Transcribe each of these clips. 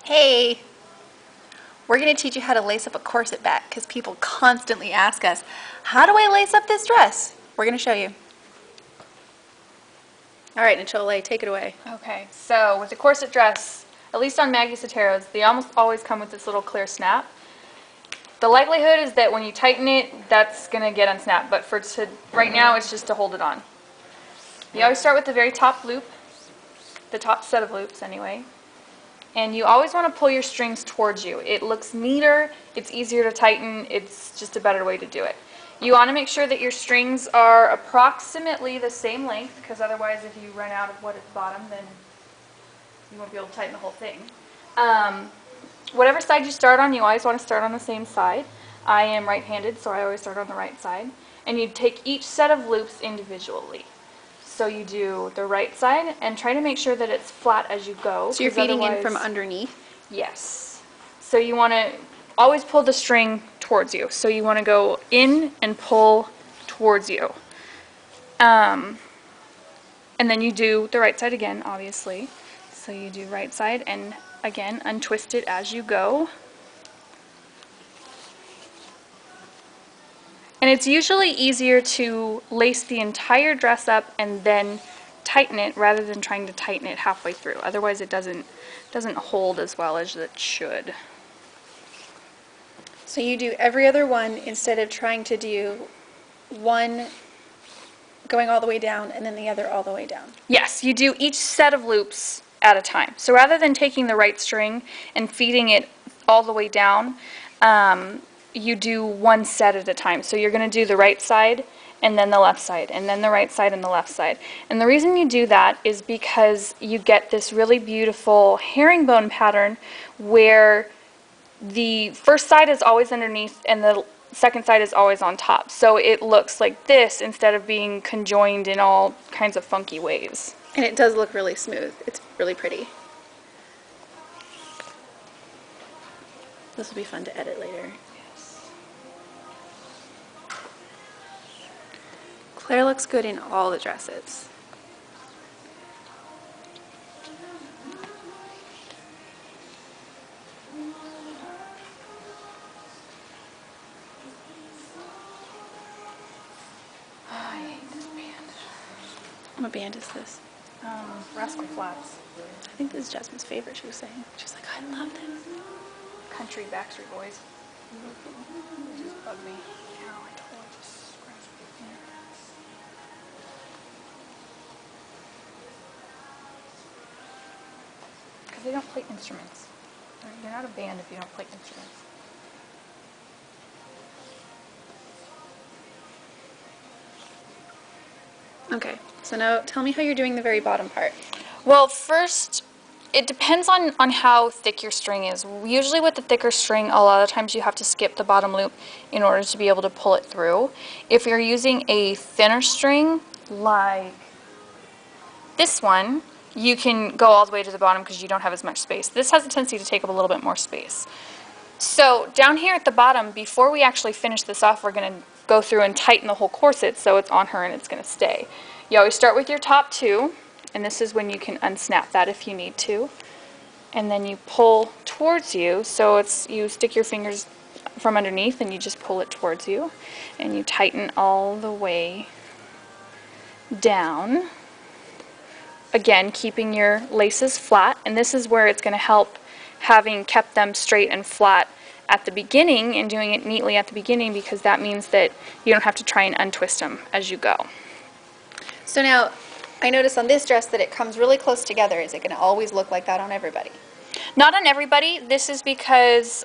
Hey, we're going to teach you how to lace up a corset back because people constantly ask us, how do I lace up this dress? We're going to show you. All right, Nichole, take it away. Okay, so with the corset dress, at least on Maggie Sotero's, they almost always come with this little clear snap. The likelihood is that when you tighten it, that's going to get unsnapped, but right now it's just to hold it on. You always start with the very top loop, the top set of loops anyway, and you always want to pull your strings towards you. It looks neater, it's easier to tighten, it's just a better way to do it. You want to make sure that your strings are approximately the same length, because otherwise if you run out of what is bottom, then you won't be able to tighten the whole thing. Whatever side you start on, you always want to start on the same side. I am right-handed, so I always start on the right side. And you take each set of loops individually. So you do the right side and try to make sure that it's flat as you go. So you're feeding in from underneath? Yes. So you want to always pull the string towards you. So you want to go in and pull towards you. And then you do the right side again, obviously. So you do right side and again untwist it as you go. And it's usually easier to lace the entire dress up and then tighten it rather than trying to tighten it halfway through. Otherwise it doesn't hold as well as it should. So you do every other one instead of trying to do one going all the way down and then the other all the way down. Yes, you do each set of loops at a time. So rather than taking the right string and feeding it all the way down, you do one set at a time. So you're going to do the right side and then the left side and then the right side and the left side. And the reason you do that is because you get this really beautiful herringbone pattern where the first side is always underneath and the second side is always on top. So it looks like this instead of being conjoined in all kinds of funky ways. And it does look really smooth. It's really pretty. This will be fun to edit later. Yes. Claire looks good in all the dresses. I hate this band. What band is this? Rascal Flatts. I think this is Jasmine's favorite, she was saying. She's like, I love this. Country Backstreet Boys. They just bug me. Ow, I totally just scratched my finger. Because they don't play instruments. You're not a band if you don't play instruments. Okay, so now tell me how you're doing the very bottom part. Well, first, it depends on how thick your string is. Usually with the thicker string, a lot of times you have to skip the bottom loop in order to be able to pull it through. If you're using a thinner string, like this one, you can go all the way to the bottom because you don't have as much space. This has a tendency to take up a little bit more space. So down here at the bottom, before we actually finish this off, we're going to go through and tighten the whole corset so it's on her and it's going to stay. You always start with your top two, and this is when you can unsnap that if you need to. And then you pull towards you, so you stick your fingers from underneath and you just pull it towards you. And you tighten all the way down. Again, keeping your laces flat, and this is where it's going to help having kept them straight and flat at the beginning and doing it neatly at the beginning, because that means that you don't have to try and untwist them as you go. So now, I notice on this dress that it comes really close together. Is it going to always look like that on everybody? Not on everybody. This is because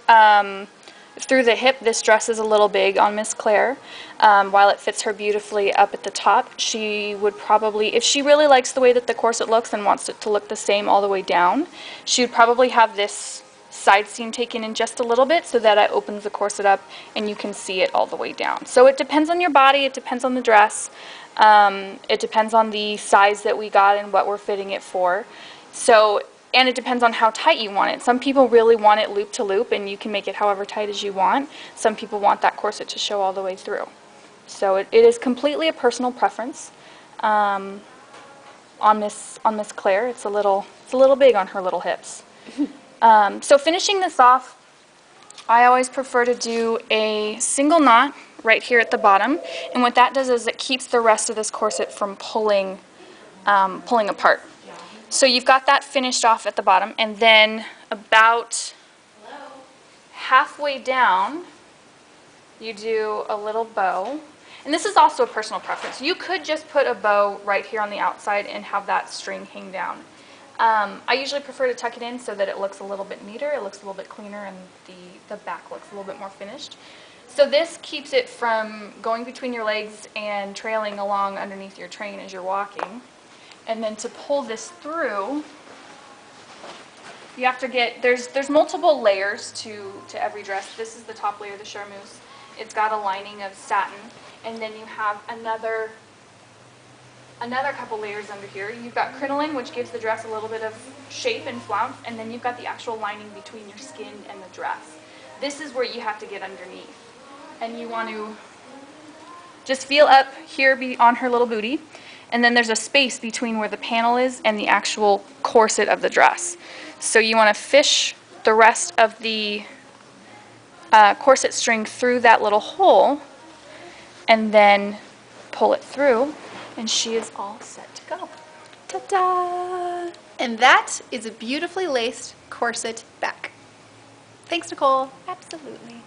through the hip, this dress is a little big on Miss Claire. While it fits her beautifully up at the top, she would probably, if she really likes the way that the corset looks and wants it to look the same all the way down, she would probably have this side seam taken in just a little bit so that it opens the corset up and you can see it all the way down. So it depends on your body, it depends on the dress, it depends on the size that we got and what we're fitting it for. So, and it depends on how tight you want it. Some people really want it loop to loop and you can make it however tight as you want. Some people want that corset to show all the way through. So it is completely a personal preference. On Miss Claire, it's a little big on her little hips. So finishing this off, I always prefer to do a single knot right here at the bottom, and what that does is it keeps the rest of this corset from pulling apart. So you've got that finished off at the bottom, and then about halfway down, you do a little bow. And this is also a personal preference. You could just put a bow right here on the outside and have that string hang down. I usually prefer to tuck it in so that it looks a little bit neater, it looks a little bit cleaner, and the back looks a little bit more finished. So this keeps it from going between your legs and trailing along underneath your train as you're walking. And then to pull this through, you have to get, there's multiple layers to every dress. This is the top layer, the charmeuse. It's got a lining of satin, and then you have another couple layers under here. You've got crinoline, which gives the dress a little bit of shape and flounce, and then you've got the actual lining between your skin and the dress. This is where you have to get underneath. And you want to just feel up here on her little booty, and then there's a space between where the panel is and the actual corset of the dress. So you want to fish the rest of the corset string through that little hole, and then pull it through, and she is all set to go. Ta-da! And that is a beautifully laced corset back. Thanks, Nicole. Absolutely.